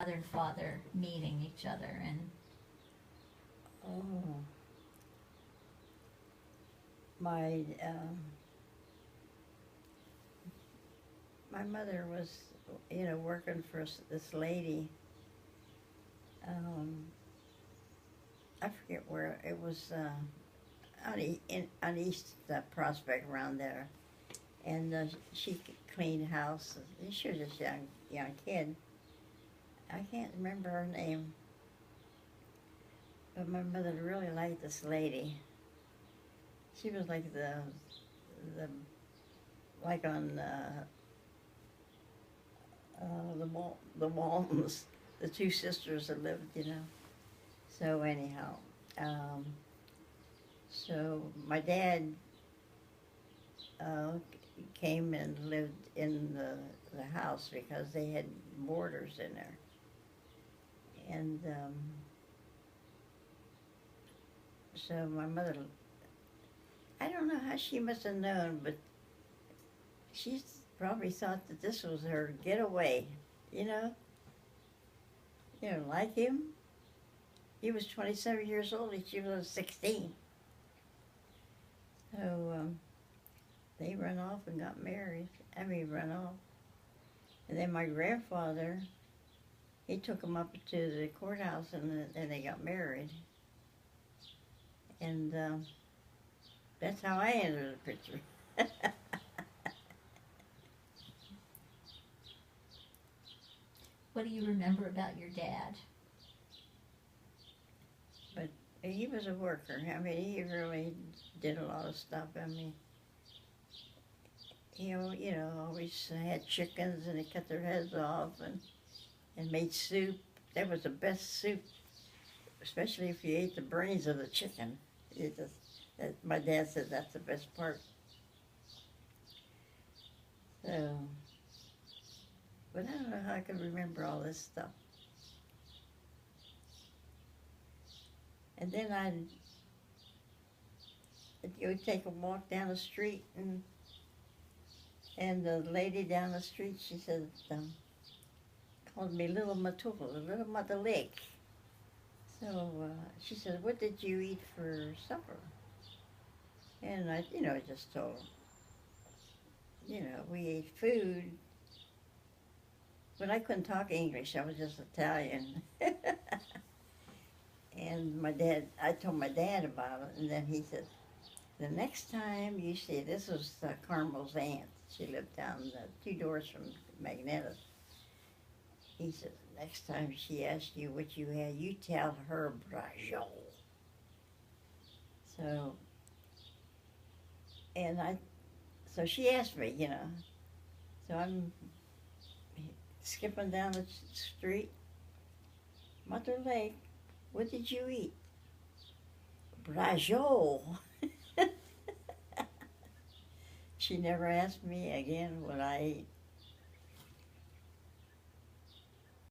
mother and father meeting each other and Oh, my my mother was, working for this lady. Um, I forget where it was. On East Prospect around there, and she cleaned house. She was just a young kid. I can't remember her name, but my mother really liked this lady. She was like the like on the Waltons, the two sisters that lived. So anyhow, um, so my dad uh, came and lived in the house because they had boarders in there. And so my mother, I don't know how she must have known, but she probably thought that this was her getaway, you know? Like him. He was 27 years old and she was 16. So they run off and got married. I mean, run off. And then my grandfather, he took them up to the courthouse and then they got married. And that's how I entered the picture. what do you remember about your dad? But he was a worker. I mean, he really did a lot of stuff. I mean, always had chickens and he cut their heads off and made soup. That was the best soup, especially if you ate the brains of the chicken. My dad said that's the best part. So, but I don't know how I could remember all this stuff. And then I'd go take a walk down the street and the lady down the street, she said, called me Little Matul, Little Mother Lake. So she said, what did you eat for supper? And I just told her, we ate food, but I couldn't talk English. I was just Italian. And I told my dad about it, and then he said, the next time you see, this was Carmel's aunt. She lived down 2 doors from Magnetta's. He said, next time she asks you what you had, you tell her brajol. So, so she asked me. So I'm skipping down the street. Mother Lake, what did you eat? Brajol. She never asked me again what I ate.